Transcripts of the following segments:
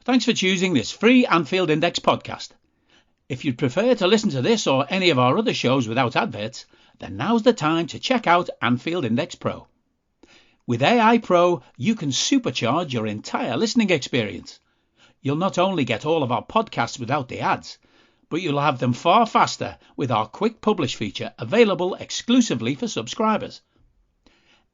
Thanks for choosing this free Anfield Index podcast. If you'd prefer to listen to this or any of our other shows without adverts, then now's the time to check out Anfield Index Pro. With AI Pro, you can supercharge your entire listening experience. You'll not only get all of our podcasts without the ads, but you'll have them far faster with our Quick Publish feature available exclusively for subscribers.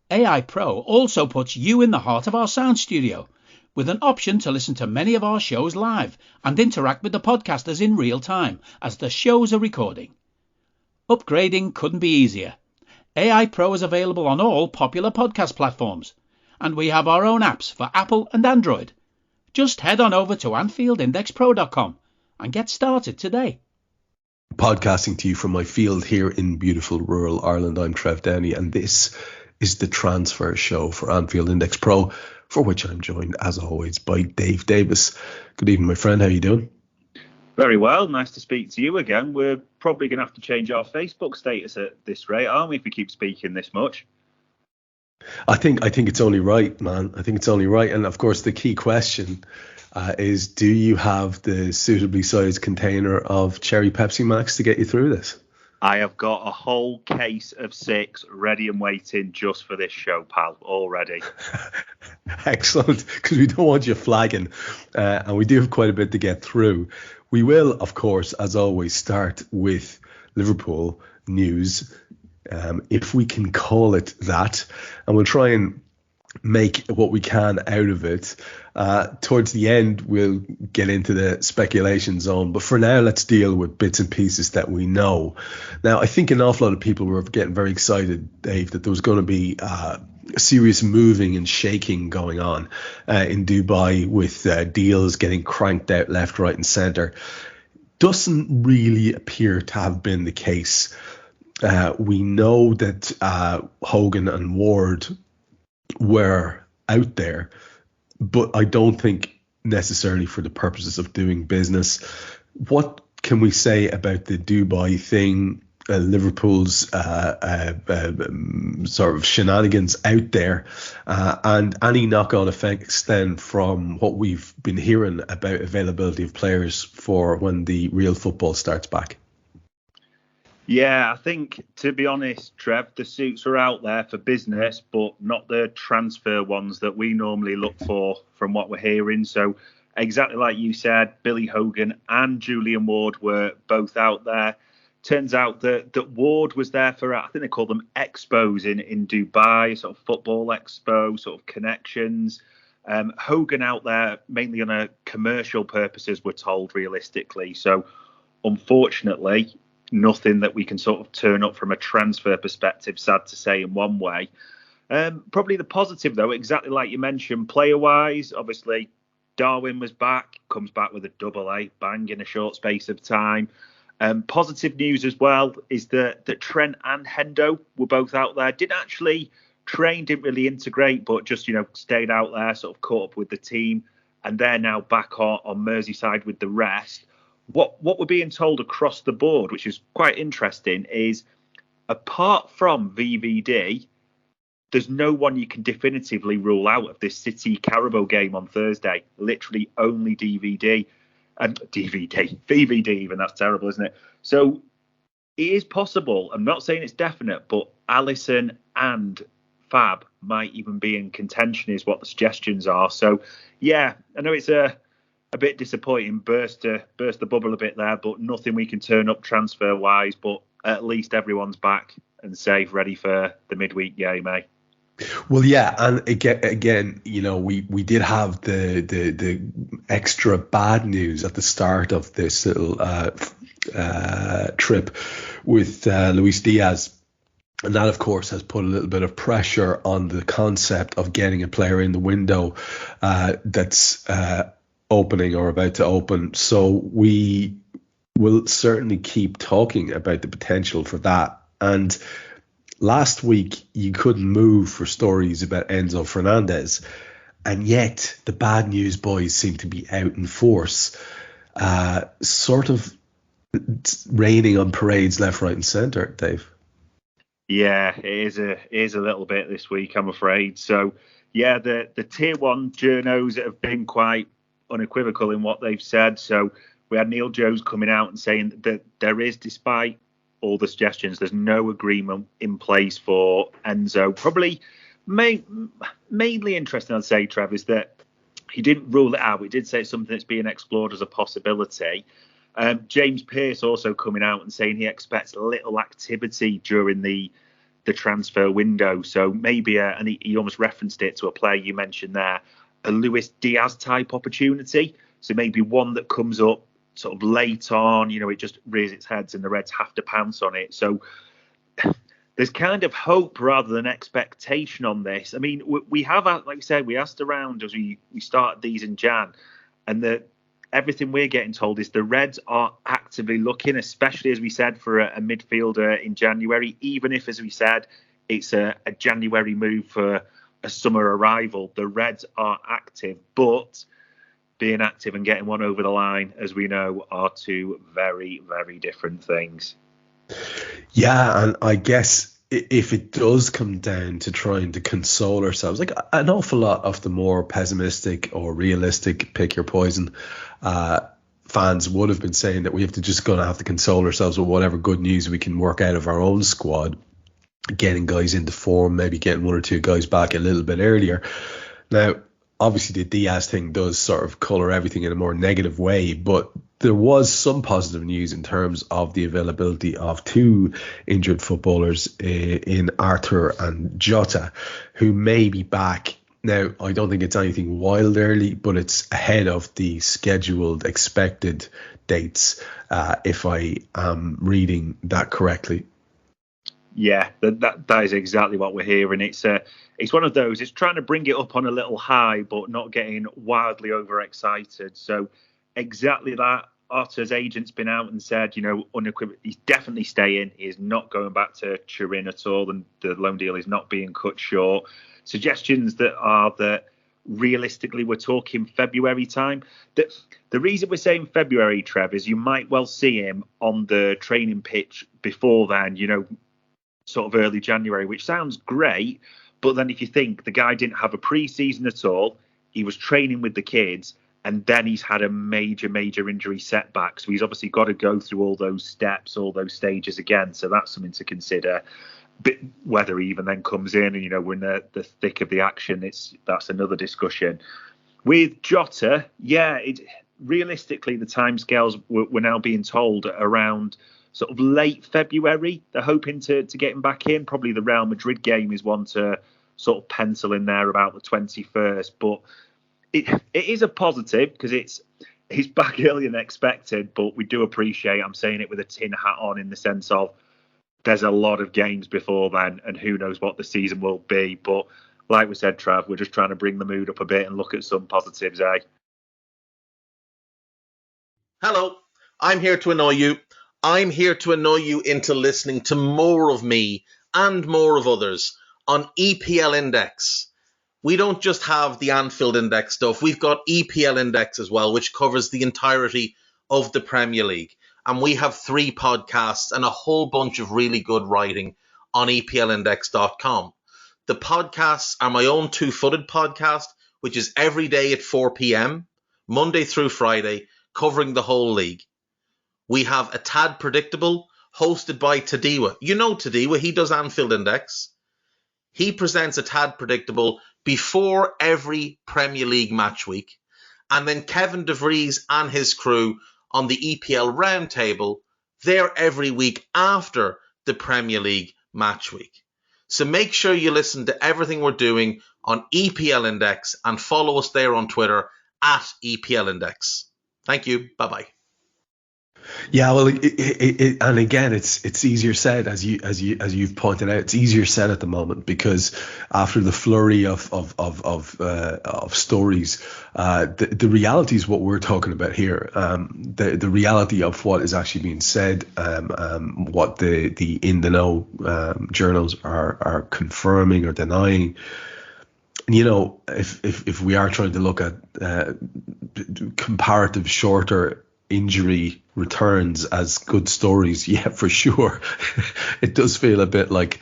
AI Pro also puts you in the heart of our sound studio, with an option to listen to many of our shows live and interact with the podcasters in real time as the shows are recording. Upgrading couldn't be easier. AI Pro is available on all popular podcast platforms, and we have our own apps for Apple and Android. Just head on over to AnfieldIndexPro.com and get started today. Podcasting to you from my field here in beautiful rural Ireland, I'm Trev Downey, and this is the transfer show for Anfield Index Pro, for which I'm joined, as always, by Dave Davis. Good evening, my friend. How are you doing? Very well. Nice to speak to you again. We're probably going to have to change our Facebook status at this rate, aren't we, if we keep speaking this much? I think it's only right, man. I think it's only right. And, of course, the key question is, do you have the suitably sized container of Cherry Pepsi Max to get you through this? I have got a whole case of 6 ready and waiting just for this show, pal, already. Excellent, because we don't want you flagging, and we do have quite a bit to get through. We will, of course, as always, start with Liverpool news, if we can call it that, and we'll try and make what we can out of it. Towards the end, we'll get into the speculation zone, but for now, let's deal with bits and pieces that we know. Now, I think an awful lot of people were getting very excited, Dave, that there was going to be serious moving and shaking going on in Dubai, with deals getting cranked out left, right and centre. Doesn't really appear to have been the case. We know that Hogan and Ward were out there, but I don't think necessarily for the purposes of doing business. What can we say about the Dubai thing, Liverpool's sort of shenanigans out there, and any knock-on effects then from what we've been hearing about availability of players for when the real football starts back? Yeah, I think, to be honest, Trev, the suits are out there for business, but not the transfer ones that we normally look for from what we're hearing. So exactly like you said, Billy Hogan and Julian Ward were both out there. Turns out that Ward was there for, I think they call them expos in Dubai, sort of football expo, sort of connections. Hogan out there mainly on a commercial purposes, we're told, realistically. So unfortunately, nothing that we can sort of turn up from a transfer perspective, sad to say, in one way. Probably the positive, though, exactly like you mentioned, player-wise, obviously, Darwin was back, comes back with a double A, bang, in a short space of time. Positive news as well is that Trent and Hendo were both out there. Didn't actually train, didn't really integrate, but just, stayed out there, sort of caught up with the team. And they're now back on Merseyside with the rest. What we're being told across the board, which is quite interesting, is apart from VVD, there's no one you can definitively rule out of this City Carabao game on Thursday. Literally only VVD, even. That's terrible, isn't it? So it is possible. I'm not saying it's definite, but Alisson and Fab might even be in contention, is what the suggestions are. So yeah, I know it's a bit disappointing, burst the bubble a bit there, but nothing we can turn up transfer wise. But at least everyone's back and safe, ready for the midweek game, eh? Well, yeah, and again, we did have the extra bad news at the start of this little trip with Luis Diaz. And that, of course, has put a little bit of pressure on the concept of getting a player in the window that's opening or about to open. So we will certainly keep talking about the potential for that. And last week, you couldn't move for stories about Enzo Fernandez. And yet the bad news boys seem to be out in force, sort of raining on parades left, right and centre, Dave. Yeah, it is a little bit this week, I'm afraid. So, yeah, the tier one journos that have been quite unequivocal in what they've said. So we had Neil Jones coming out and saying that there is, despite all the suggestions, there's no agreement in place for Enzo. Probably mainly interesting, I'd say, Trev, is that he didn't rule it out. He did say it's something that's being explored as a possibility. James Pearce also coming out and saying he expects little activity during the transfer window. So maybe, and he almost referenced it to a player you mentioned there, a Luis Diaz type opportunity. So maybe one that comes up sort of late on, it just rears its heads and the Reds have to pounce on it. So there's kind of hope rather than expectation on this. I mean, we have, like we said, we asked around as we started these in Jan, and everything we're getting told is the Reds are actively looking, especially, as we said, for a midfielder in January, even if, as we said, it's a January move for a summer arrival. The Reds are active, but being active and getting one over the line, as we know, are two very, very different things. Yeah, and I guess if it does come down to trying to console ourselves, like an awful lot of the more pessimistic or realistic, pick your poison, fans would have been saying that we have to console ourselves with whatever good news we can work out of our own squad, getting guys into form, maybe getting one or two guys back a little bit earlier. Now, obviously the Diaz thing does sort of colour everything in a more negative way, but there was some positive news in terms of the availability of two injured footballers in Arthur and Jota, who may be back. Now, I don't think it's anything wild early, but it's ahead of the scheduled expected dates, if I am reading that correctly. Yeah, that is exactly what we're hearing. It's one of those. It's trying to bring it up on a little high, but not getting wildly overexcited. So exactly that. Otter's agent's been out and said, unequivocally, he's definitely staying. He is not going back to Turin at all, and the loan deal is not being cut short. Suggestions that realistically we're talking February time. The reason we're saying February, Trev, is you might well see him on the training pitch before then, sort of early January, which sounds great. But then if you think the guy didn't have a pre-season at all, he was training with the kids, and then he's had a major injury setback. So he's obviously got to go through all those steps, all those stages again. So that's something to consider. But whether he even then comes in and, we're in the thick of the action, that's another discussion. With Jota, realistically, the timescales we're now being told around sort of late February. They're hoping to get him back in. Probably the Real Madrid game is one to sort of pencil in there about the 21st. But it is a positive because it's back earlier than expected. But we do appreciate, I'm saying it with a tin hat on, in the sense of there's a lot of games before then, and who knows what the season will be. But like we said, Trav, we're just trying to bring the mood up a bit and look at some positives, eh? Hello, I'm here to annoy you. I'm here to annoy you into listening to more of me and more of others on EPL Index. We don't just have the Anfield Index stuff. We've got EPL Index as well, which covers the entirety of the Premier League. And we have 3 podcasts and a whole bunch of really good writing on EPLindex.com. The podcasts are my own two-footed podcast, which is every day at 4 p.m, Monday through Friday, covering the whole league. We have A Tad Predictable, hosted by Tadiwa. You know Tadiwa, he does Anfield Index. He presents A Tad Predictable before every Premier League match week. And then Kevin DeVries and his crew on the EPL Roundtable, they're every week after the Premier League match week. So make sure you listen to everything we're doing on EPL Index and follow us there on Twitter at EPL Index. Thank you. Bye-bye. Yeah, well, and again, it's easier said, as you've pointed out. It's easier said at the moment because after the flurry of stories, the reality is what we're talking about here. The reality of what is actually being said, what the in the know journals are confirming or denying. If we are trying to look at comparative shorter injury returns as good stories, yeah, for sure. It does feel a bit like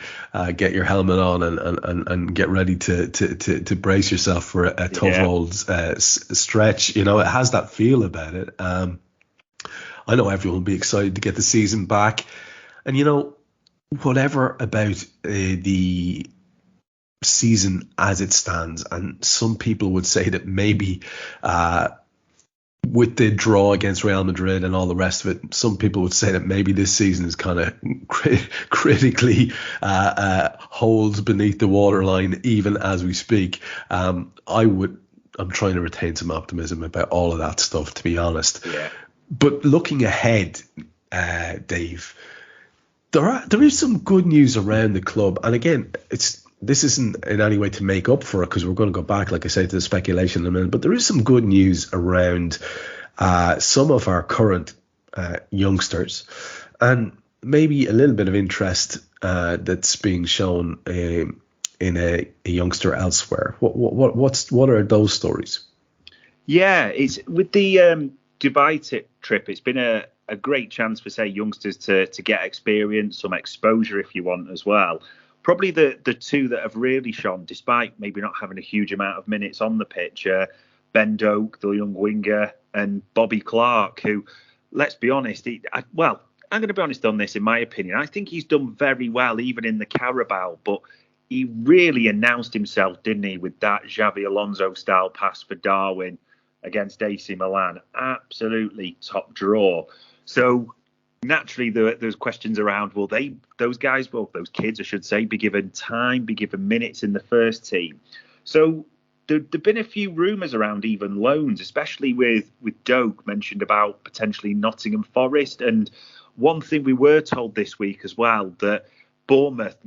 get your helmet on and get ready to brace yourself for a tough old stretch. You know, it has that feel about it. I know everyone will be excited to get the season back. And, you know, whatever about the season as it stands, and some people would say that maybe with the draw against Real Madrid and all the rest of it, some people would say that maybe this season is kind of critically holds beneath the waterline even as we speak. I'm trying to retain some optimism about all of that stuff, to be honest. Yeah. But looking ahead, Dave, there is some good news around the club. And again, this isn't in any way to make up for it, because we're going to go back, like I say, to the speculation in a minute. But there is some good news around some of our current youngsters, and maybe a little bit of interest that's being shown in a youngster elsewhere. What are those stories? Yeah, it's with the Dubai trip. It's been a great chance for, say, youngsters to get experience, some exposure, if you want, as well. Probably the two that have really shone, despite maybe not having a huge amount of minutes on the pitch, Ben Doak, the young winger, and Bobby Clark, who, let's be honest, I'm going to be honest on this, in my opinion. I think he's done very well, even in the Carabao, but he really announced himself, didn't he, with that Xavi Alonso-style pass for Darwin against AC Milan. Absolutely top draw. So naturally, there's questions around, those kids, I should say, be given time, be given minutes in the first team? So there've been a few rumours around even loans, especially with Doak mentioned about potentially Nottingham Forest. And one thing we were told this week as well, that Bournemouth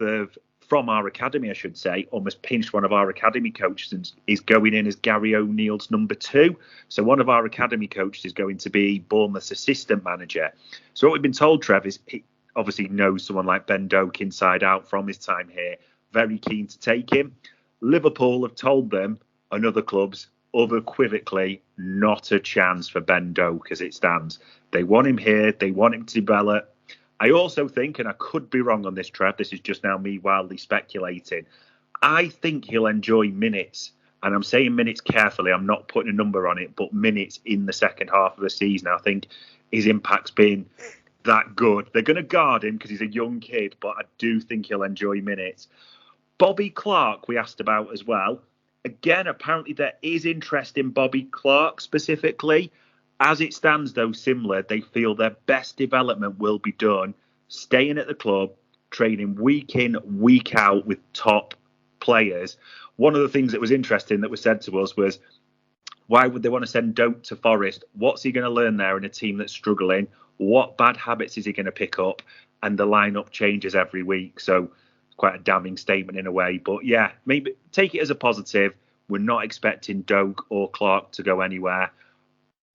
have, from our academy, I should say, almost pinched one of our academy coaches and is going in as Gary O'Neill's number 2. So one of our academy coaches is going to be Bournemouth's assistant manager. So what we've been told, Trev, is he obviously knows someone like Ben Doak inside out from his time here, very keen to take him. Liverpool have told them, and other clubs, unequivocally, not a chance for Ben Doak as it stands. They want him here, they want him to develop. I also think, and I could be wrong on this, Trev, this is just now me wildly speculating, I think he'll enjoy minutes. And I'm saying minutes carefully, I'm not putting a number on it, but minutes in the second half of the season. I think his impact's been that good. They're going to guard him because he's a young kid, but I do think he'll enjoy minutes. Bobby Clark, we asked about as well. Again, apparently there is interest in Bobby Clark specifically. As it stands, though, similar, they feel their best development will be done staying at the club, training week in, week out with top players. One of the things that was interesting that was said to us was, why would they want to send Doak to Forest? What's he going to learn there in a team that's struggling? What bad habits is he going to pick up? And the lineup changes every week. So quite a damning statement in a way. But yeah, maybe take it as a positive. We're not expecting Doak or Clark to go anywhere.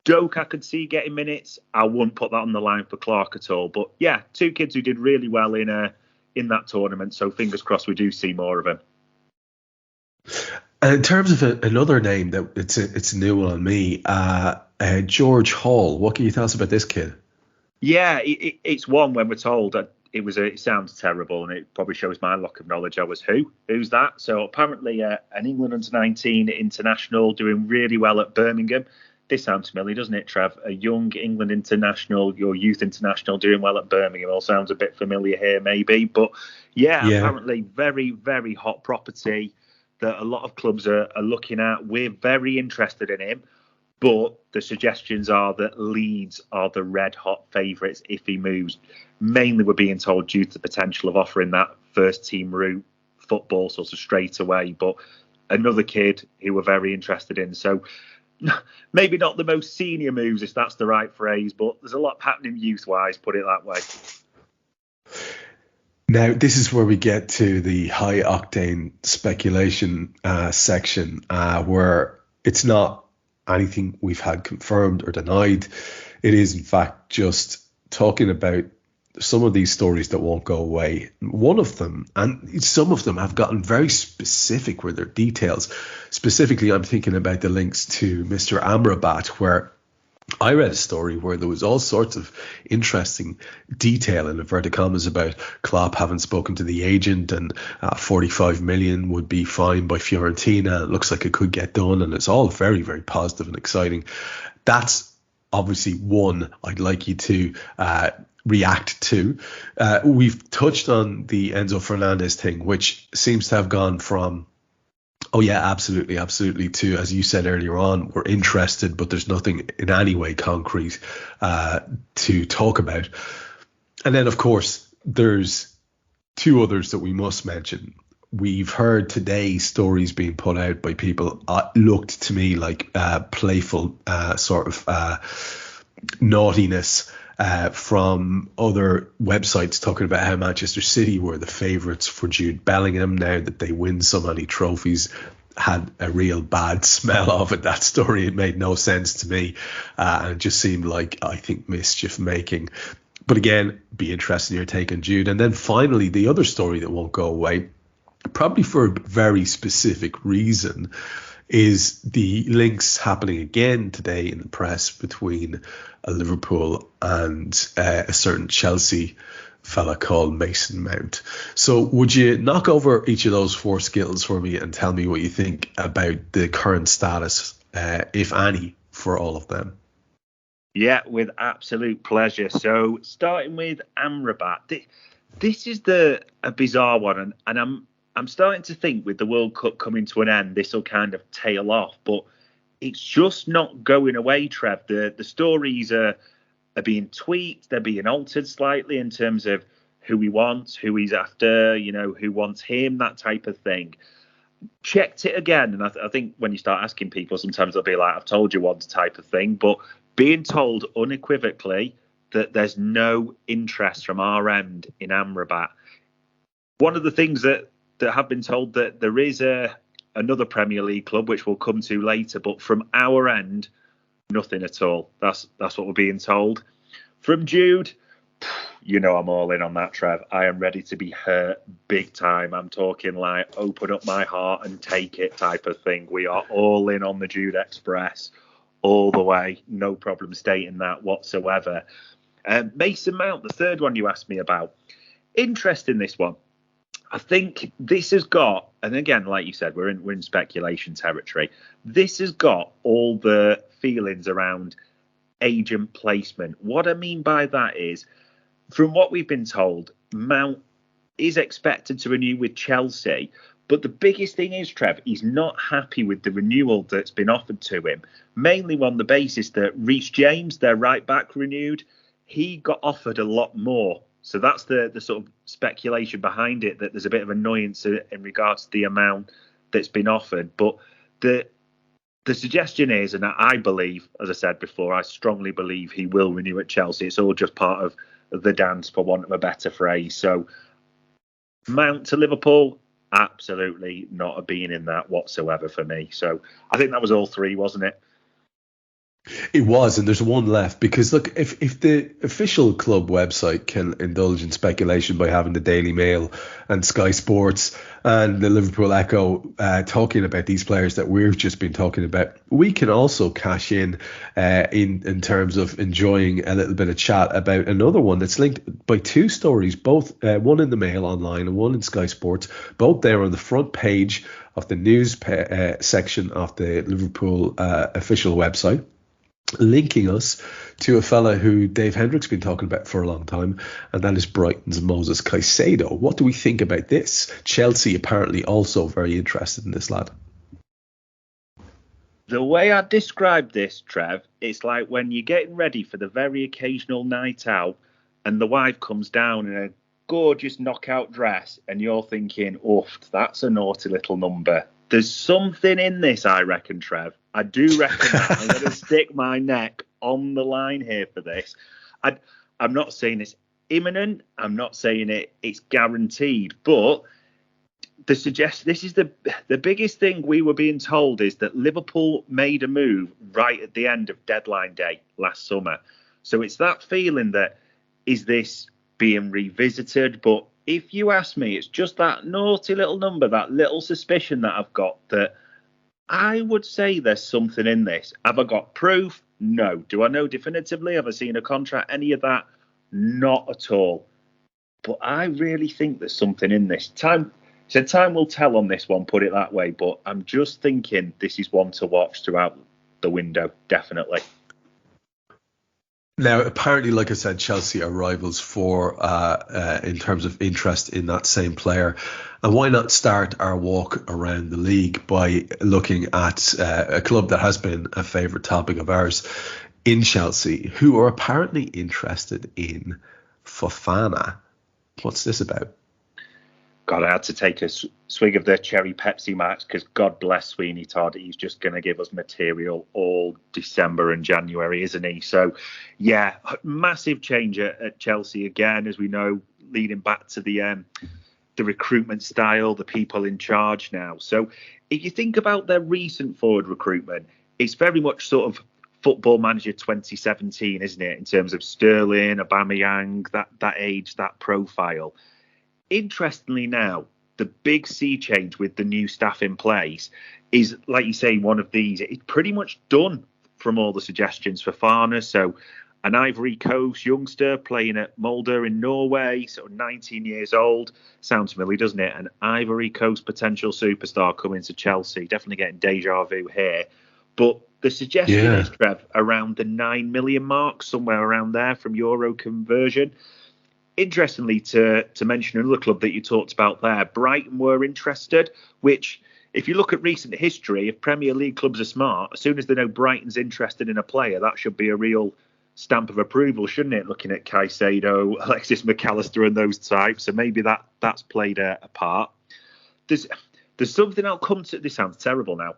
Doak, I could see getting minutes. I wouldn't put that on the line for Clark at all. But yeah, two kids who did really well in that tournament. So fingers crossed we do see more of them. And in terms of another name that it's a new one on me, George Hall. What can you tell us about this kid? Yeah, it's one when we're told that it sounds terrible, and it probably shows my lack of knowledge. Who's that? So apparently an England under-19 international doing really well at Birmingham. This sounds familiar, doesn't it, Trev? A young England international, your youth international doing well at Birmingham. All sounds a bit familiar here, maybe. But yeah. Apparently very, very hot property that a lot of clubs are looking at. We're very interested in him. But the suggestions are that Leeds are the red-hot favourites if he moves. Mainly we're being told due to the potential of offering that first-team route football sort of straight away. But another kid who we're very interested in. So maybe not the most senior moves, if that's the right phrase, but there's a lot happening youth-wise, put it that way. Now, this is where we get to the high-octane speculation section, where it's not anything we've had confirmed or denied. It is, in fact, just talking about some of these stories that won't go away. One of them, and some of them have gotten very specific with their details. Specifically, I'm thinking about the links to Mr. Amrabat, where I read a story where there was all sorts of interesting detail in inverted commas about Klopp having spoken to the agent, and 45 million would be fine by Fiorentina. It looks like it could get done, and it's all very, very positive and exciting. That's obviously one I'd like you to react to. We've touched on the Enzo Fernandez thing, which seems to have gone from oh yeah, absolutely, absolutely. To, as you said earlier on, we're interested, but there's nothing in any way concrete to talk about. And then, of course, there's two others that we must mention. We've heard today stories being put out by people looked to me like playful sort of naughtiness from other websites talking about how Manchester City were the favourites for Jude Bellingham now that they win so many trophies. Had a real bad smell of it, that story. It made no sense to me, and it just seemed like, I think, mischief making. But again, be interested in your take on Jude. And then finally, the other story that won't go away, probably for a very specific reason, is the links happening again today in the press between Liverpool and a certain Chelsea fella called Mason Mount. So would you knock over each of those four skills for me and tell me what you think about the current status, if any, for all of them? Yeah, with absolute pleasure. So starting with Amrabat, this is a bizarre one, and I'm starting to think with the World Cup coming to an end, this will kind of tail off, but it's just not going away, Trev. The stories are being tweaked, they're being altered slightly in terms of who he wants, who he's after, who wants him, that type of thing. Checked it again, and I think when you start asking people, sometimes they'll be like, I've told you once type of thing, but being told unequivocally that there's no interest from our end in Amrabat. One of the things that have been told that there is another Premier League club, which we'll come to later, but from our end, nothing at all. That's what we're being told. From Jude, I'm all in on that, Trev. I am ready to be hurt big time. I'm talking like open up my heart and take it type of thing. We are all in on the Jude Express all the way. No problem stating that whatsoever. Mason Mount, the third one you asked me about. Interesting, this one. I think this has got, and again, like you said, we're in speculation territory. This has got all the feelings around agent placement. What I mean by that is, from what we've been told, Mount is expected to renew with Chelsea. But the biggest thing is, Trev, he's not happy with the renewal that's been offered to him, mainly on the basis that Reece James, their right back, renewed. He got offered a lot more. So that's the sort of speculation behind it, that there's a bit of annoyance in regards to the amount that's been offered. But the suggestion is, and I believe, as I said before, I strongly believe he will renew at Chelsea. It's all just part of the dance, for want of a better phrase. So Mount to Liverpool, absolutely not a being in that whatsoever for me. So I think that was all three, wasn't it? It was, and there's one left, because look, if the official club website can indulge in speculation by having the Daily Mail and Sky Sports and the Liverpool Echo talking about these players that we've just been talking about, we can also cash in terms of enjoying a little bit of chat about another one that's linked by two stories, both one in the Mail online and one in Sky Sports, both there on the front page of the news section of the Liverpool official website, linking us to a fella who Dave Hendrick's been talking about for a long time, and that is Brighton's Moses Caicedo. What do we think about this? Chelsea apparently also very interested in this lad. The way I describe this, Trev, it's like when you're getting ready for the very occasional night out and the wife comes down in a gorgeous knockout dress and you're thinking, oof, that's a naughty little number. There's something in this, I reckon, Trev. I do reckon that. I'm going to stick my neck on the line here for this. I'm not saying it's imminent. I'm not saying it's guaranteed. But this is the biggest thing we were being told is that Liverpool made a move right at the end of deadline day last summer. So it's that feeling that, is this being revisited? But if you ask me, it's just that naughty little number, that little suspicion that I've got that I would say there's something in this. Have I got proof? No. Do I know definitively? Have I seen a contract? Any of that? Not at all. But I really think there's something in this. Time will tell on this one, put it that way. But I'm just thinking this is one to watch throughout the window, definitely. Now, apparently, like I said, Chelsea are rivals for in terms of interest in that same player. And why not start our walk around the league by looking at a club that has been a favourite topic of ours in Chelsea, who are apparently interested in Fofana. What's this about? God, I had to take a swig of the cherry Pepsi Max because God bless Sweeney Todd. He's just going to give us material all December and January, isn't he? So, yeah, massive change at Chelsea again, as we know, leading back to the recruitment style, the people in charge now. So, if you think about their recent forward recruitment, it's very much sort of Football Manager 2017, isn't it? In terms of Sterling, Aubameyang, that age, that profile. Interestingly now, the big sea change with the new staff in place is, like you say, one of these. It's pretty much done from all the suggestions for Fofana. So an Ivory Coast youngster playing at Molde in Norway, sort of 19 years old. Sounds familiar, doesn't it? An Ivory Coast potential superstar coming to Chelsea. Definitely getting deja vu here. But the suggestion is, Trev, around the 9 million mark, somewhere around there from Euro conversion. Interestingly, to mention another club that you talked about there, Brighton were interested, which, if you look at recent history, if Premier League clubs are smart, as soon as they know Brighton's interested in a player, that should be a real stamp of approval, shouldn't it? Looking at Caicedo, Alexis McAllister and those types. So maybe that's played a part. There's something I'll come to. This sounds terrible now.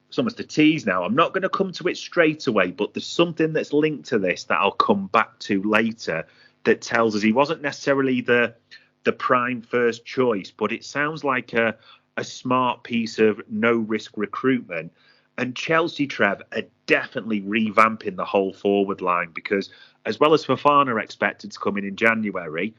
It's almost a tease now. I'm not going to come to it straight away, but there's something that's linked to this that I'll come back to later that tells us he wasn't necessarily the prime first choice, but it sounds like a smart piece of no-risk recruitment. And Chelsea, Trev, are definitely revamping the whole forward line because as well as Fofana expected to come in January,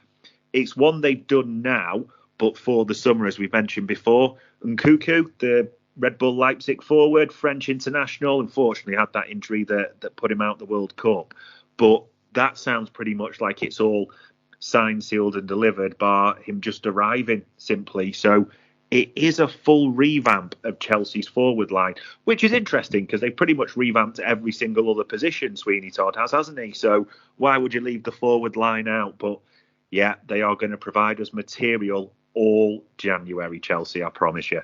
it's one they've done now, but for the summer, as we mentioned before. Nkunku, the Red Bull Leipzig forward, French international, unfortunately had that injury that put him out the World Cup. But that sounds pretty much like it's all signed, sealed and delivered, bar him just arriving simply. So it is a full revamp of Chelsea's forward line, which is interesting because they pretty much revamped every single other position Sweeney Todd has, hasn't he? So why would you leave the forward line out? But yeah, they are going to provide us material all January, Chelsea, I promise you.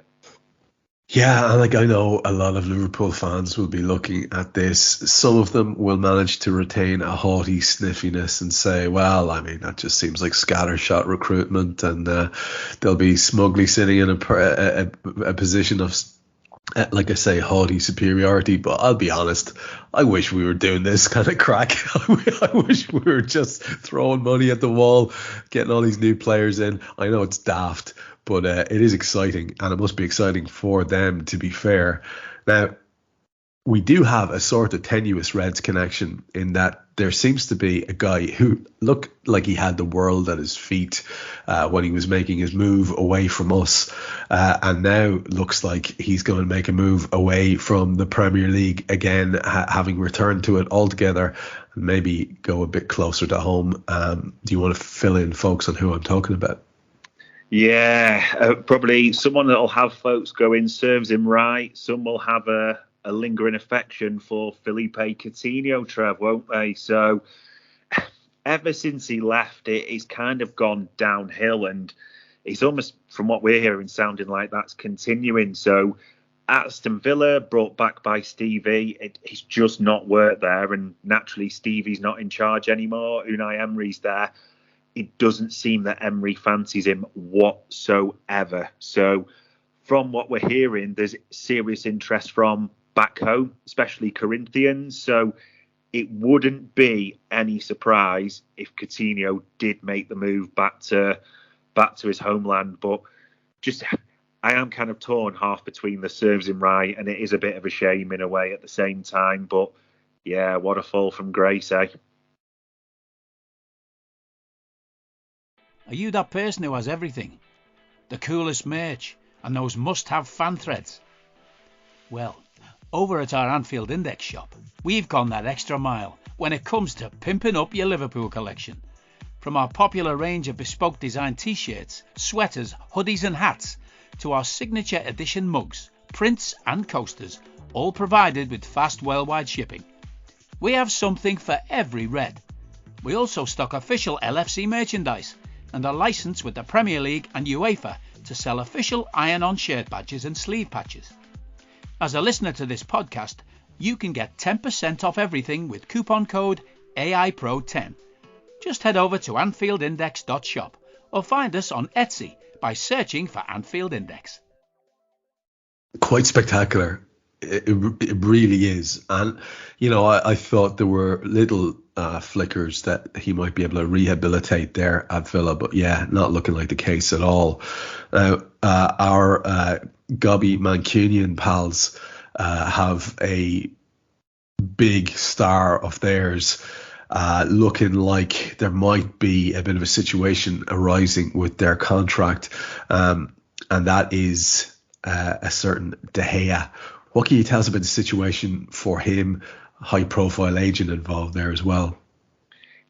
Yeah, and I know a lot of Liverpool fans will be looking at this. Some of them will manage to retain a haughty sniffiness and say, well, I mean, that just seems like scattershot recruitment, and they'll be smugly sitting in a position of, like I say, haughty superiority. But I'll be honest, I wish we were doing this kind of crack. I wish we were just throwing money at the wall, getting all these new players in. I know it's daft, but it is exciting, and it must be exciting for them, to be fair. Now, we do have a sort of tenuous Reds connection in that there seems to be a guy who looked like he had the world at his feet when he was making his move away from us, and now looks like he's going to make a move away from the Premier League again, having returned to it altogether, and maybe go a bit closer to home. Do you want to fill in, folks, on who I'm talking about? Yeah, probably someone that'll have folks going, serves him right. Some will have a lingering affection for Felipe Coutinho, Trev, won't they? So ever since he left, it's kind of gone downhill, and it's almost, from what we're hearing, sounding like that's continuing. So Aston Villa, brought back by Stevie, it's just not worked there, and naturally Stevie's not in charge anymore. Unai Emery's there. It doesn't seem that Emery fancies him whatsoever. So from what we're hearing, there's serious interest from back home, especially Corinthians. So it wouldn't be any surprise if Coutinho did make the move back to his homeland. But just, I am kind of torn half between the serves him right, and it is a bit of a shame in a way at the same time. But yeah, what a fall from grace, eh? Are you that person who has everything? The coolest merch and those must-have fan threads? Well, over at our Anfield Index shop, we've gone that extra mile when it comes to pimping up your Liverpool collection. From our popular range of bespoke design t-shirts, sweaters, hoodies and hats, to our signature edition mugs, prints and coasters, all provided with fast worldwide shipping. We have something for every red. We also stock official LFC merchandise and are licensed with the Premier League and UEFA to sell official iron-on shirt badges and sleeve patches. As a listener to this podcast, you can get 10% off everything with coupon code AIPRO10. Just head over to AnfieldIndex.shop or find us on Etsy by searching for Anfield Index. Quite spectacular. It really is. And, I thought there were little flickers that he might be able to rehabilitate there at Villa, but yeah, not looking like the case at all. Our Gobby Mancunian pals have a big star of theirs looking like there might be a bit of a situation arising with their contract, and that is a certain De Gea. What can you tell us about the situation for him? High profile agent involved there as well.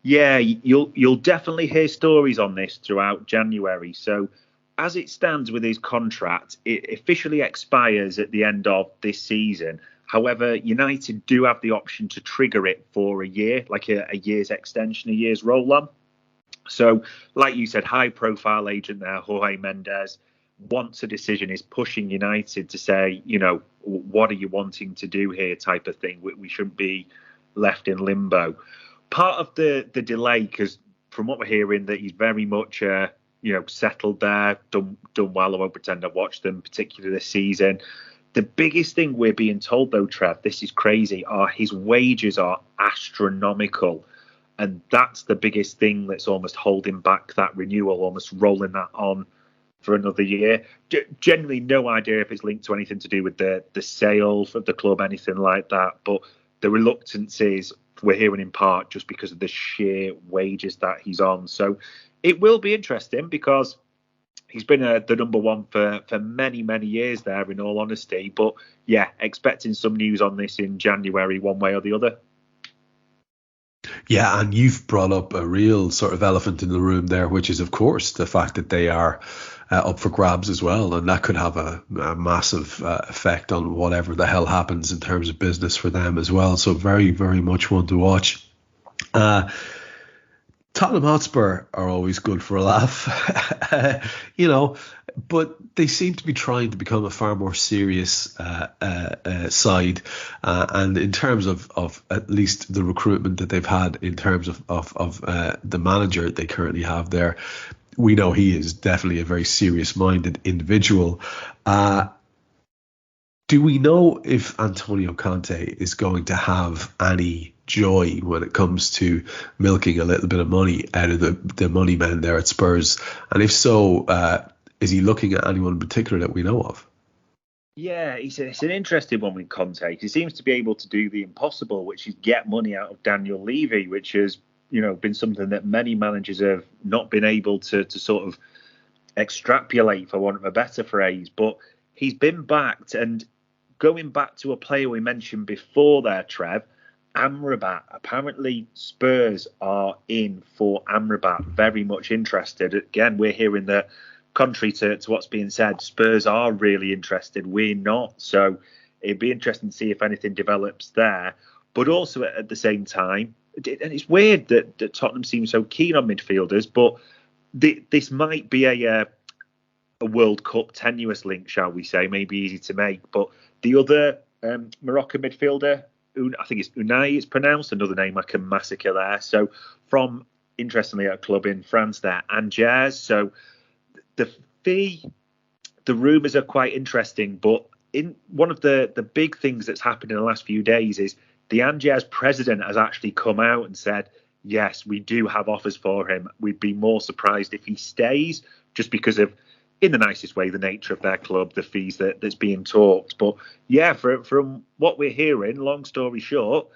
Yeah, you'll definitely hear stories on this throughout January. So as it stands with his contract, it officially expires at the end of this season. However, United do have the option to trigger it for a year, like a year's extension, a year's roll-on. So, like you said, high-profile agent there, Jorge Mendes, once a decision is pushing United to say, what are you wanting to do here type of thing. We shouldn't be left in limbo. Part of the delay, because from what we're hearing, that he's very much, settled there, done well. I won't pretend I've watched them, particularly this season. The biggest thing we're being told, though, Trev, this is crazy, are his wages are astronomical. And that's the biggest thing that's almost holding back that renewal, almost rolling that on for another year. Generally, no idea if it's linked to anything to do with the sale of the club, anything like that. But the reluctance is, we're hearing in part, just because of the sheer wages that he's on. So it will be interesting because he's been the number one for many, many years there, in all honesty. But yeah, expecting some news on this in January, one way or the other. Yeah, and you've brought up a real sort of elephant in the room there, which is, of course, the fact that they are up for grabs as well. And that could have a massive effect on whatever the hell happens in terms of business for them as well. So very, very much one to watch. Tottenham Hotspur are always good for a laugh, but they seem to be trying to become a far more serious side. And in terms of at least the recruitment that they've had, in terms of the manager they currently have there, we know he is definitely a very serious-minded individual. Do we know if Antonio Conte is going to have any joy when it comes to milking a little bit of money out of the money men there at Spurs? And if so, is he looking at anyone in particular that we know of? Yeah, it's an interesting one with Conte. He seems to be able to do the impossible, which is get money out of Daniel Levy, which has been something that many managers have not been able to sort of extrapolate, for want of a better phrase. But he's been backed, and going back to a player we mentioned before there, Trev, Amrabat. Apparently Spurs are in for Amrabat, very much interested. Again, we're hearing that, contrary to what's being said, Spurs are really interested. We're not. So it'd be interesting to see if anything develops there. But also at the same time, and it's weird that Tottenham seems so keen on midfielders, but this might be a World Cup tenuous link, shall we say, maybe easy to make. But the other Moroccan midfielder, I think it's Unai, it's pronounced, another name I can massacre there. So from, interestingly, a club in France there, Angers. So the fee, the rumours are quite interesting, but in one of the big things that's happened in the last few days is the Angers president has actually come out and said, yes, we do have offers for him. We'd be more surprised if he stays, just because of, in the nicest way, the nature of their club, the fees that's being talked. But yeah, from what we're hearing, long story short,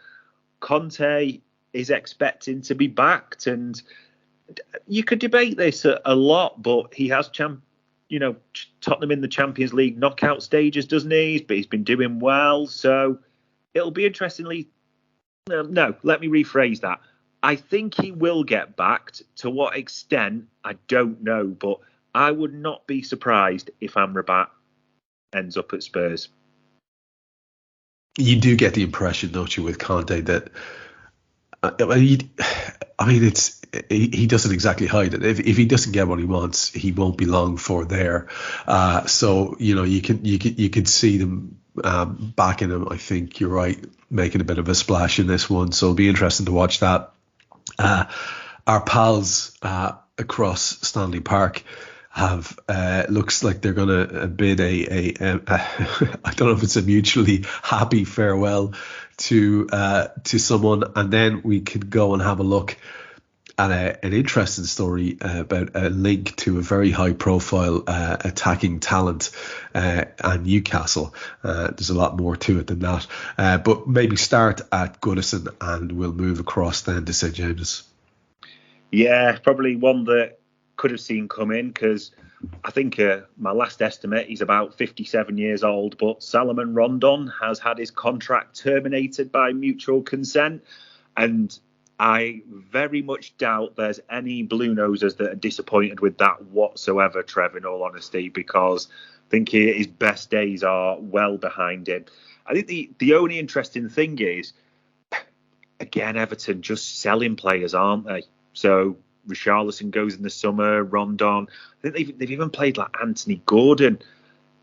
Conte is expecting to be backed. And you could debate this a lot, but he has Tottenham in the Champions League knockout stages, doesn't he? But he's been doing well. So it'll be interestingly. No, let me rephrase that. I think he will get backed. To what extent, I don't know. But I would not be surprised if Amrabat ends up at Spurs. You do get the impression, don't you, with Conte that he doesn't exactly hide it. If he doesn't get what he wants, he won't be long for there. So you can see them backing him. I think you're right, making a bit of a splash in this one. So it'll be interesting to watch that. Our pals across Stanley Park have looks like they're going to bid a I don't know if it's a mutually happy farewell to someone, and then we could go and have a look at an interesting story about a link to a very high profile attacking talent and Newcastle. There's a lot more to it than that, but maybe start at Goodison and we'll move across then to St James's. Yeah, probably one that could have seen come in, because I think my last estimate, he's about 57 years old, but Salomon Rondon has had his contract terminated by mutual consent, and I very much doubt there's any Blue Nosers that are disappointed with that whatsoever, Trev, in all honesty, because I think his best days are well behind him. I think the only interesting thing is, again, Everton just selling players, aren't they? So Richarlison goes in the summer, Rondon. I think they've even played like Anthony Gordon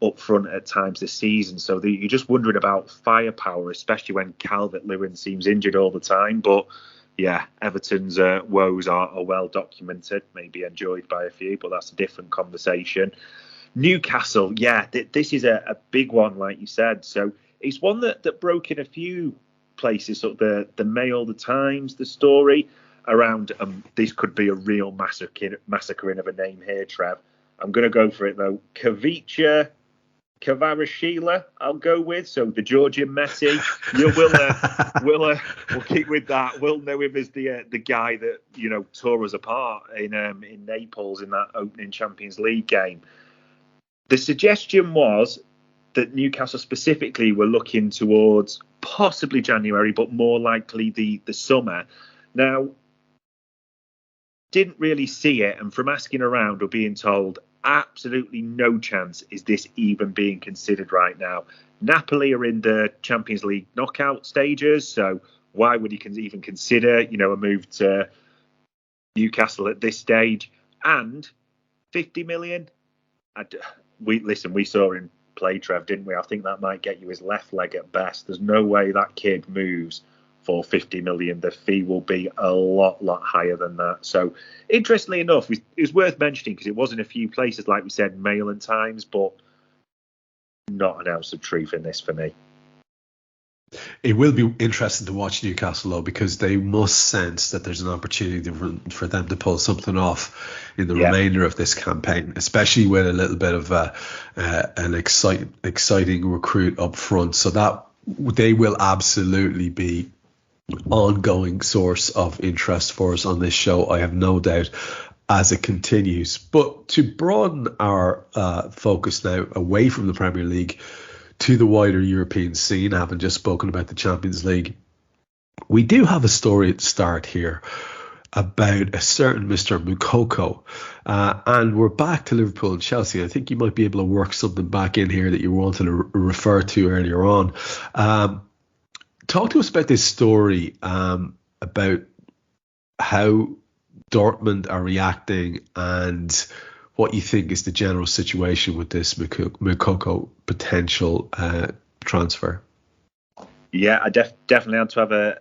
up front at times this season. So you're just wondering about firepower, especially when Calvert-Lewin seems injured all the time. But yeah, Everton's woes are well documented, maybe enjoyed by a few, but that's a different conversation. Newcastle, yeah, this is a big one, like you said. So it's one that broke in a few places, sort of the Mail, the Times, the story around this could be a real massacring of a name here, Trev. I'm going to go for it, though. Kavicha Kvaratskhelia, I'll go with. So the Georgian Messi. We'll keep with that. We'll know him as the guy that tore us apart in Naples in that opening Champions League game. The suggestion was that Newcastle specifically were looking towards possibly January, but more likely the summer. Now, didn't really see it, and from asking around or being told, absolutely no chance is this even being considered right now. Napoli are in the Champions League knockout stages, so why would he even consider a move to Newcastle at this stage? And 50 million? We saw him play, Trev, didn't we? I think that might get you his left leg at best. There's no way that kid moves for 50 million. The fee will be a lot higher than that. So interestingly enough, it was worth mentioning because it was in a few places, like we said, Mail and Times, but not an ounce of truth in this for me. It will be interesting to watch Newcastle, though, because they must sense that there's an opportunity for them to pull something off in the remainder of this campaign, especially with a little bit of an exciting recruit up front. So that they will absolutely be ongoing source of interest for us on this show, I have no doubt, as it continues. But to broaden our focus now away from the Premier League to the wider European scene, having just spoken about the Champions League, we do have a story at the start here about a certain Mr. Moukoko, and we're back to Liverpool and Chelsea. I think you might be able to work something back in here that you wanted to refer to earlier on. Talk to us about this story, about how Dortmund are reacting and what you think is the general situation with this Moukoko potential transfer. Yeah, I definitely had to have a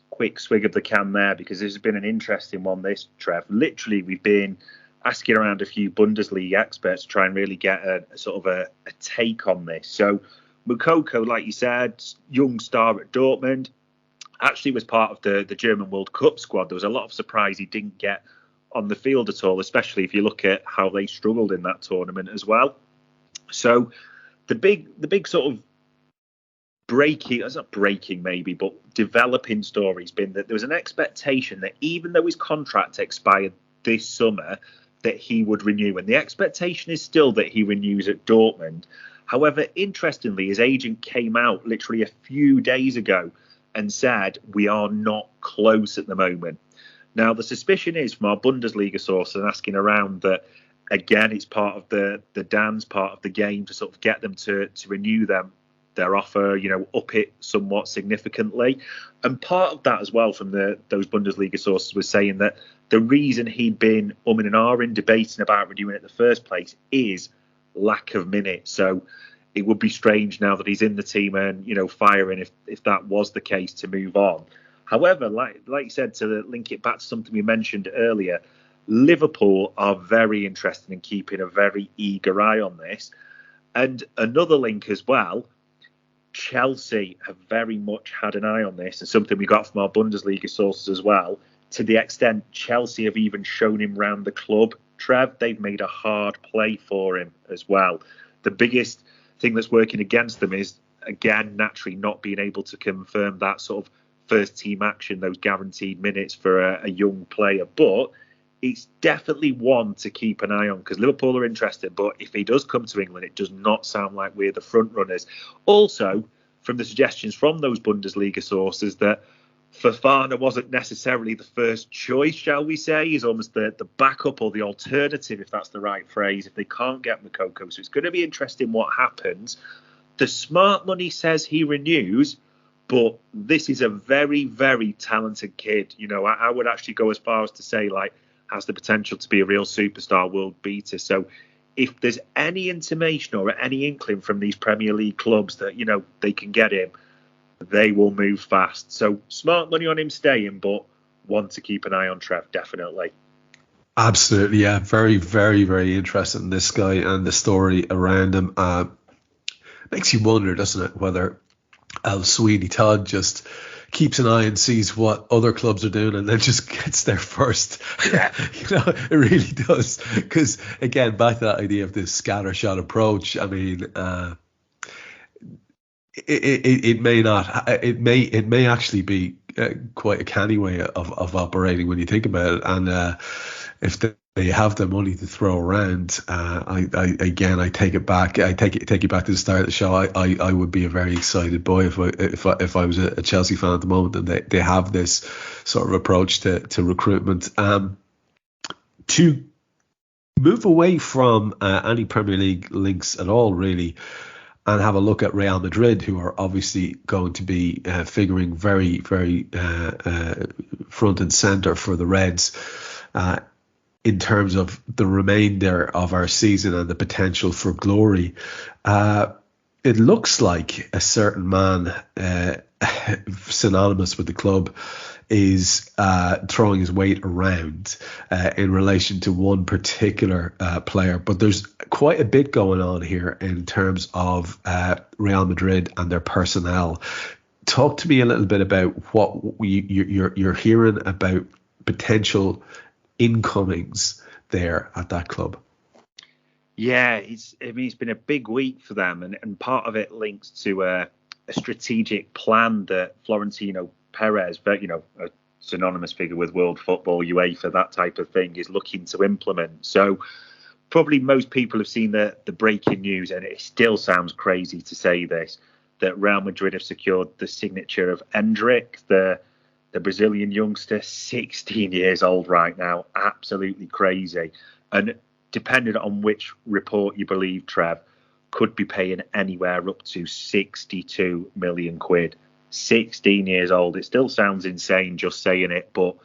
quick swig of the can there, because this has been an interesting one, this, Trev. Literally, we've been asking around a few Bundesliga experts to try and really get a take on this. So Moukoko, like you said, young star at Dortmund, actually was part of the German World Cup squad. There was a lot of surprise he didn't get on the field at all, especially if you look at how they struggled in that tournament as well. So the big sort of developing story has been that there was an expectation that even though his contract expired this summer, that he would renew. And the expectation is still that he renews at Dortmund. However, interestingly, his agent came out literally a few days ago and said, we are not close at the moment. Now, the suspicion is from our Bundesliga sources and asking around that, again, it's part of the dance, part of the game to sort of get them to renew their offer, up it somewhat significantly. And part of that as well from those Bundesliga sources was saying that the reason he'd been and ahhing, debating about renewing it in the first place is lack of minutes. So it would be strange now that he's in the team and, firing if that was the case to move on. However, like you said, to link it back to something we mentioned earlier, Liverpool are very interested in keeping a very eager eye on this. And another link as well, Chelsea have very much had an eye on this, and something we got from our Bundesliga sources as well, to the extent Chelsea have even shown him round the club. Trev, they've made a hard play for him as well. The biggest thing that's working against them is, again, naturally not being able to confirm that sort of first team action, those guaranteed minutes for a young player. But it's definitely one to keep an eye on because Liverpool are interested. But if he does come to England, it does not sound like we're the front runners. Also, from the suggestions from those Bundesliga sources, that Fofana wasn't necessarily the first choice, shall we say. He's almost the backup or the alternative, if that's the right phrase, if they can't get Moukoko. So it's going to be interesting what happens. The smart money says he renews, but this is a very, very talented kid. I would actually go as far as to say, has the potential to be a real superstar, world beater. So if there's any intimation or any inkling from these Premier League clubs that, they can get him, they will move fast. So smart money on him staying, but one to keep an eye on, Trev, definitely. Absolutely, yeah. Very, very, very interested in this guy and the story around him. Makes you wonder, doesn't it, whether Sweeney Todd just keeps an eye and sees what other clubs are doing and then just gets there first. Yeah. It really does. Because, again, back to that idea of this scattershot approach, I mean, it may actually be quite a canny way of operating when you think about it. And if they have the money to throw around, I take it back. I take it back to the start of the show. I would be a very excited boy if I was a Chelsea fan at the moment, and they have this sort of approach to recruitment. To move away from any Premier League links at all, really, and have a look at Real Madrid, who are obviously going to be figuring very, very front and centre for the Reds in terms of the remainder of our season and the potential for glory. It looks like a certain man synonymous with the club is throwing his weight around in relation to one particular player. But there's quite a bit going on here in terms of Real Madrid and their personnel. Talk to me a little bit about what you're hearing about potential incomings there at that club. Yeah, it's been a big week for them, and part of it links to a strategic plan that Florentino Perez, but a synonymous figure with world football, UEFA, that type of thing, is looking to implement. So probably most people have seen the breaking news, and it still sounds crazy to say this, that Real Madrid have secured the signature of Endrick, the Brazilian youngster, 16 years old right now, absolutely crazy. And depending on which report you believe, Trev, could be paying anywhere up to 62 million quid. 16 years old. It still sounds insane just saying it, but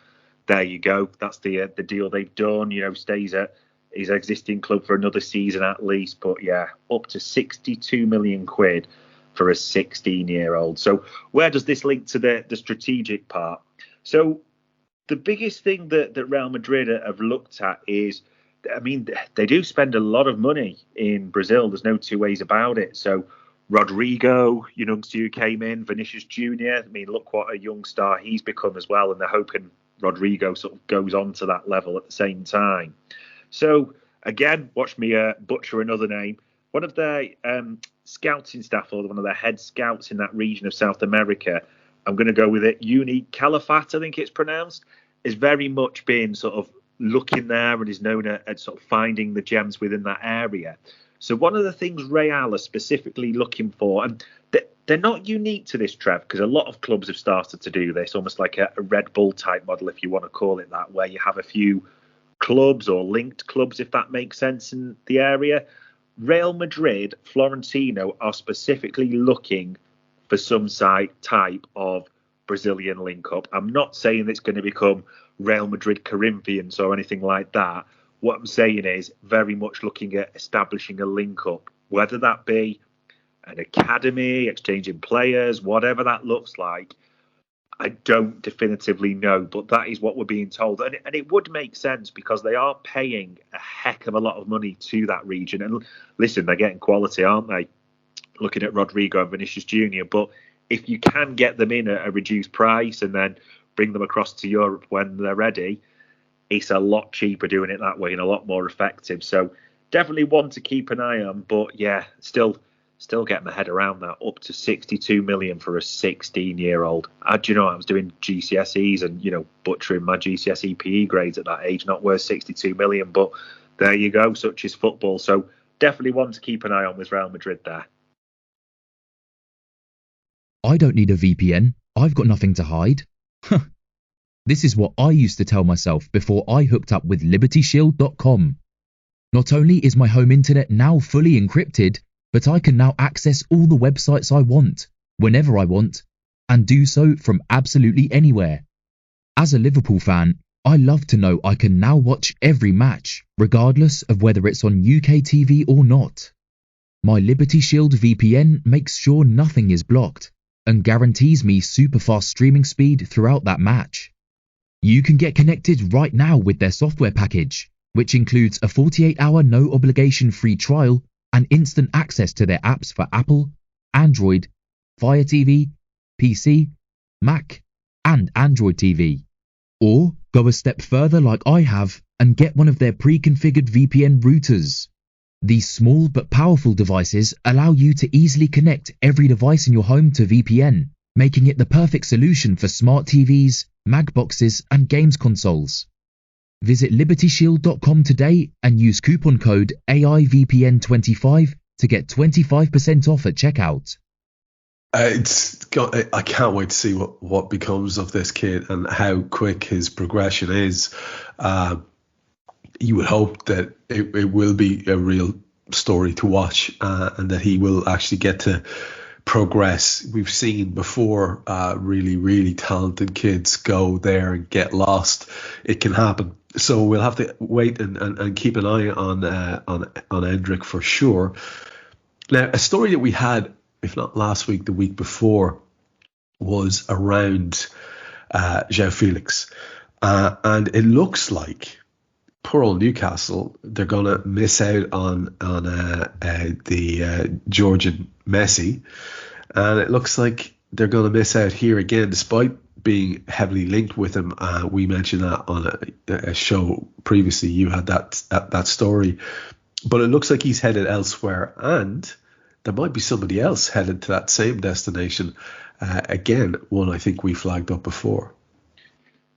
there you go. That's the deal they've done. Stays at his existing club for another season at least. But yeah, up to 62 million quid for a 16-year-old. So where does this link to the strategic part? So the biggest thing that Real Madrid have looked at is, they do spend a lot of money in Brazil. There's no two ways about it. So Rodrigo, youngster who came in, Vinicius Jr. Look what a young star he's become as well. And they're hoping Rodrigo sort of goes on to that level at the same time. So again, watch me butcher another name. One of their scouting staff, or one of their head scouts in that region of South America, I'm going to go with it, Uni Calafat, I think it's pronounced, is very much been sort of looking there and is known at sort of finding the gems within that area. So one of the things Real are specifically looking for, and they're not unique to this, Trev, because a lot of clubs have started to do this, almost like a Red Bull type model, if you want to call it that, where you have a few clubs or linked clubs, if that makes sense, in the area. Real Madrid, Florentino are specifically looking for some type of Brazilian link-up. I'm not saying it's going to become Real Madrid Corinthians or anything like that. What I'm saying is very much looking at establishing a link-up, whether that be an academy, exchanging players, whatever that looks like. I don't definitively know, but that is what we're being told. And it would make sense because they are paying a heck of a lot of money to that region. And listen, they're getting quality, aren't they? Looking at Rodrigo and Vinicius Jr. But if you can get them in at a reduced price and then bring them across to Europe when they're ready, it's a lot cheaper doing it that way and a lot more effective. So definitely one to keep an eye on. But yeah, still getting my head around that. Up to 62 million for a 16-year-old. Do you know, I was doing GCSEs and, you know, butchering my GCSE PE grades at that age, not worth 62 million. But there you go, such is football. So definitely one to keep an eye on with Real Madrid there. I don't need a VPN. I've got nothing to hide. This is what I used to tell myself before I hooked up with LibertyShield.com. Not only is my home internet now fully encrypted, but I can now access all the websites I want, whenever I want, and do so from absolutely anywhere. As a Liverpool fan, I love to know I can now watch every match, regardless of whether it's on UK TV or not. My Liberty Shield VPN makes sure nothing is blocked, and guarantees me super fast streaming speed throughout that match. You can get connected right now with their software package, which includes a 48-hour no-obligation free trial and instant access to their apps for Apple, Android, Fire TV, PC, Mac, and Android TV. Or go a step further like I have and get one of their pre-configured VPN routers. These small but powerful devices allow you to easily connect every device in your home to VPN, making it the perfect solution for smart TVs, mag boxes, and games consoles. Visit LibertyShield.com today and use coupon code AIVPN25 to get 25% off at checkout. I can't wait to see what becomes of this kid and how quick his progression is. You would hope that it will be a real story to watch and that he will actually get to progress. We've seen before really, really talented kids go there and get lost. It can happen. So we'll have to wait and keep an eye on Endrick for sure. Now, a story that we had, if not last week, the week before, was around João Felix. And it looks like poor old Newcastle, they're going to miss out on the Georgian Messi. And it looks like they're going to miss out here again, despite being heavily linked with him. We mentioned that on a show previously. You had that story. But it looks like he's headed elsewhere. And there might be somebody else headed to that same destination. Again, one I think we flagged up before.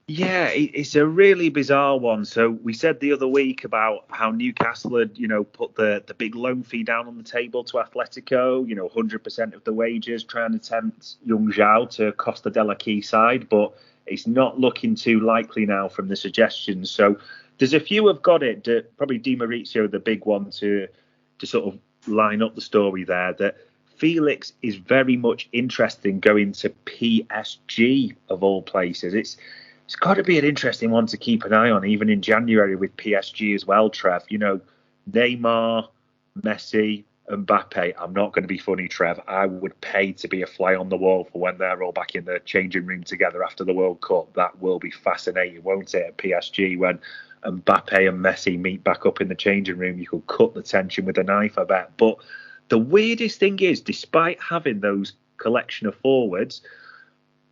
Yeah, it's a really bizarre one. So we said the other week about how Newcastle had, put the big loan fee down on the table to Atletico, 100% of the wages, trying to tempt young João to Costa del Aqui side, but it's not looking too likely now from the suggestions. So there's a few have got it, probably Di Mauricio, the big one to sort of line up the story there, that Felix is very much interested in going to PSG of all places. It's got to be an interesting one to keep an eye on, even in January with PSG as well, Trev. Neymar, Messi, Mbappe. I'm not going to be funny, Trev. I would pay to be a fly on the wall for when they're all back in the changing room together after the World Cup. That will be fascinating, won't it, at PSG when Mbappe and Messi meet back up in the changing room? You could cut the tension with a knife, I bet. But the weirdest thing is, despite having those collection of forwards,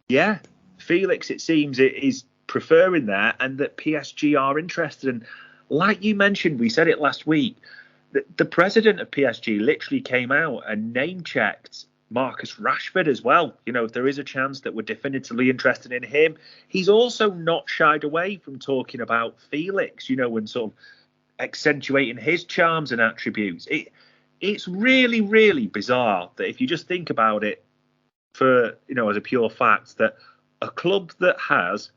yeah, Felix, it seems, is preferring there, and that PSG are interested. And like you mentioned, we said it last week, the president of PSG literally came out and name-checked Marcus Rashford as well. If there is a chance that we're definitively interested in him, he's also not shied away from talking about Felix, and sort of accentuating his charms and attributes. It's really, really bizarre that if you just think about it for, as a pure fact, that a club that has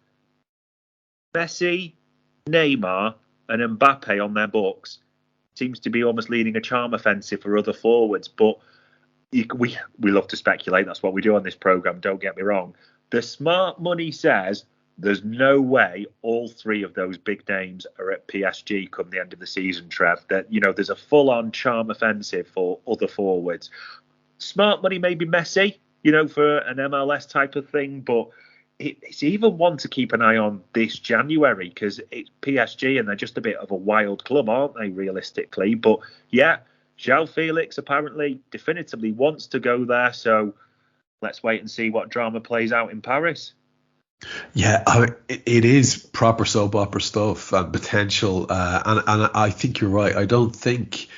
Messi, Neymar and Mbappe on their books seems to be almost leading a charm offensive for other forwards. But we love to speculate. That's what we do on this programme, don't get me wrong. The smart money says there's no way all three of those big names are at PSG come the end of the season, Trev. That, there's a full-on charm offensive for other forwards. Smart money, maybe Messi, for an MLS type of thing. But it's even one to keep an eye on this January, because it's PSG and they're just a bit of a wild club, aren't they, realistically? But, yeah, João Felix apparently definitively wants to go there. So let's wait and see what drama plays out in Paris. Yeah, it is proper soap opera stuff and potential, and I think you're right. I don't think.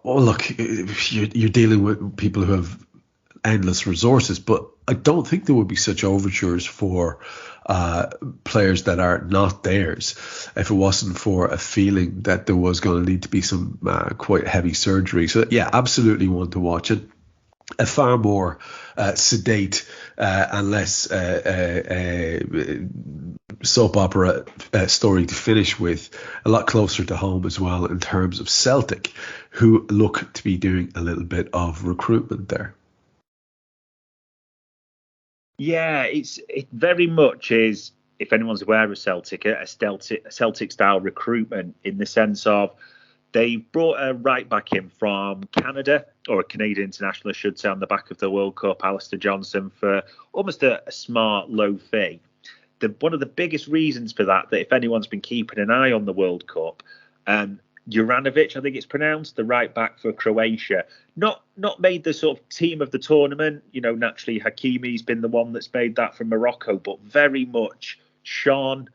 Oh, look, you're dealing with people who have endless resources, but I don't think there would be such overtures for players that are not theirs if it wasn't for a feeling that there was going to need to be some quite heavy surgery. So yeah, absolutely one to watch it. A far more sedate and less soap opera story to finish with, a lot closer to home as well in terms of Celtic, who look to be doing a little bit of recruitment there. Yeah, it very much is, if anyone's aware of Celtic, a Celtic style recruitment, in the sense of they brought a right back in from Canada, or a Canadian international, I should say, on the back of the World Cup, Alistair Johnson, for almost a smart, low fee. One of the biggest reasons for that if anyone's been keeping an eye on the World Cup, Juranovic, I think it's pronounced, the right back for Croatia, not made the sort of team of the tournament. Naturally, Hakimi's been the one that's made that from Morocco, but very much shone,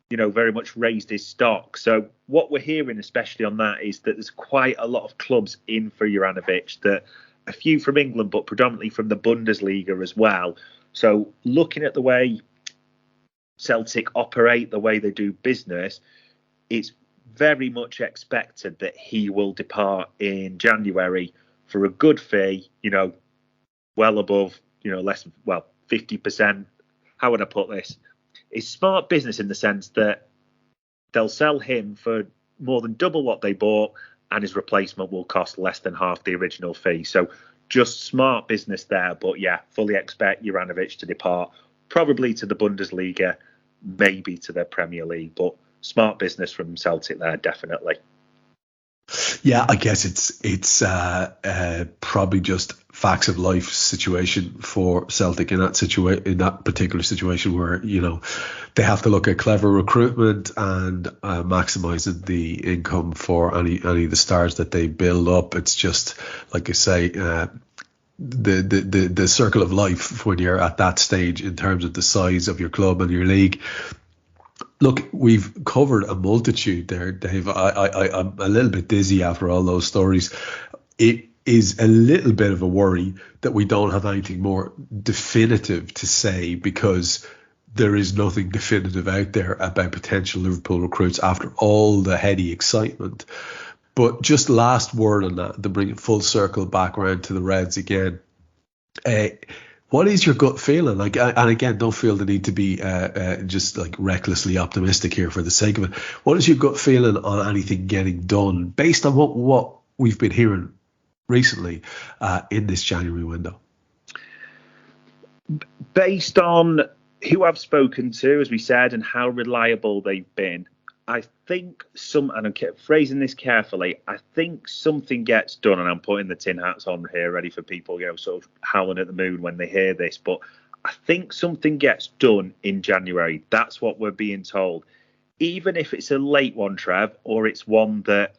very much raised his stock. So what we're hearing, especially on that, is that there's quite a lot of clubs in for Juranovic, that a few from England, but predominantly from the Bundesliga as well. So looking at the way Celtic operate, the way they do business, it's very much expected that he will depart in January for a good fee, well above, 50%. How would I put this? It's smart business in the sense that they'll sell him for more than double what they bought, and his replacement will cost less than half the original fee. So just smart business there. But yeah, fully expect Juranovic to depart, probably to the Bundesliga, maybe to the Premier League, but smart business from Celtic there, definitely. Yeah, I guess it's probably just facts of life situation for Celtic in that particular situation, where they have to look at clever recruitment and maximising the income for any of the stars that they build up. It's just, like I say, the circle of life when you're at that stage in terms of the size of your club and your league. Look, we've covered a multitude there, Dave. I'm a little bit dizzy after all those stories. It is a little bit of a worry that we don't have anything more definitive to say, because there is nothing definitive out there about potential Liverpool recruits after all the heady excitement. But just last word on that, to bring it full circle back around to the Reds again. What is your gut feeling? And again, don't feel the need to be just like recklessly optimistic here for the sake of it. What is your gut feeling on anything getting done based on what we've been hearing recently in this January window? Based on who I've spoken to, as we said, and how reliable they've been, I think and I'm phrasing this carefully, I think something gets done, and I'm putting the tin hats on here ready for people, sort of howling at the moon when they hear this, but I think something gets done in January. That's what we're being told. Even if it's a late one, Trev, or it's one that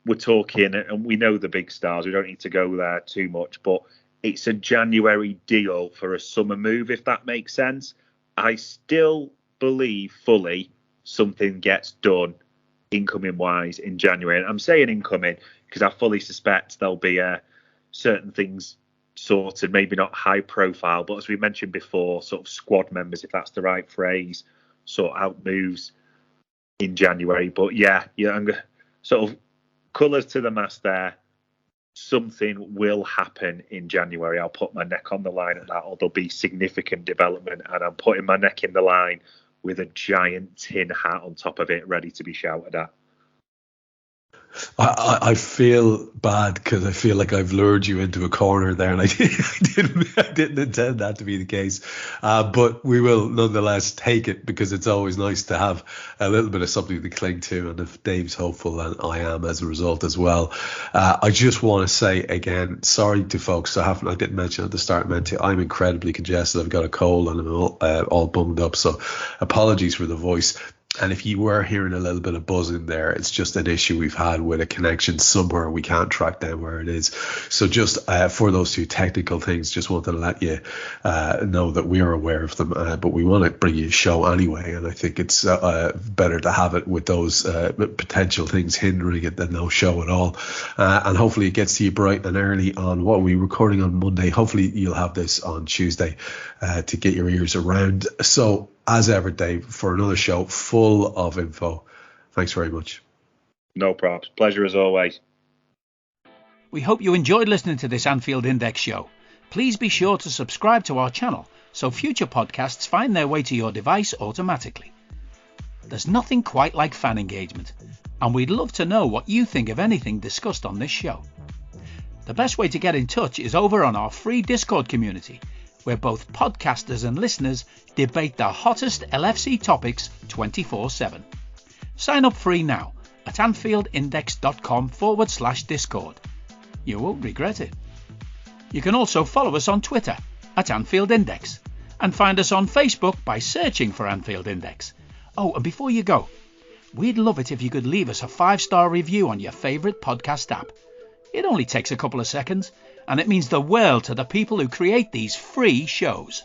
we're talking, and we know the big stars, we don't need to go there too much, but it's a January deal for a summer move, if that makes sense. I still believe fully something gets done incoming wise in January. And I'm saying incoming because I fully suspect there'll be certain things sorted, maybe not high profile, but as we mentioned before, sort of squad members, if that's the right phrase, sort out moves in January. But yeah, I'm sort of colours to the mast there. Something will happen in January. I'll put my neck on the line at that, or there'll be significant development, and I'm putting my neck in the line with a giant tin hat on top of it, ready to be shouted at. I feel bad because I feel like I've lured you into a corner there, and I didn't intend that to be the case. But we will nonetheless take it, because it's always nice to have a little bit of something to cling to. And if Dave's hopeful, and I am as a result as well. I just want to say again, sorry to folks. I didn't mention at the start, I'm incredibly congested. I've got a cold and I'm all bummed up. So apologies for the voice. And if you were hearing a little bit of buzzing there, it's just an issue we've had with a connection somewhere. We can't track down where it is. So just for those two technical things, just wanted to let you know that we are aware of them. But we want to bring you a show anyway. And I think it's better to have it with those potential things hindering it than no show at all. And hopefully it gets to you bright and early on what we're recording on Monday. Hopefully you'll have this on Tuesday to get your ears around. So, as ever, Dave, for another show full of info, thanks very much. No props. Pleasure as always. We hope you enjoyed listening to this Anfield Index show. Please be sure to subscribe to our channel so future podcasts find their way to your device automatically. There's nothing quite like fan engagement, and we'd love to know what you think of anything discussed on this show. The best way to get in touch is over on our free Discord community, where both podcasters and listeners debate the hottest LFC topics 24/7. Sign up free now at AnfieldIndex.com/Discord. You won't regret it. You can also follow us on Twitter at Anfield Index, and find us on Facebook by searching for Anfield Index. Oh, and before you go, we'd love it if you could leave us a 5-star review on your favourite podcast app. It only takes a couple of seconds, and it means the world to the people who create these free shows.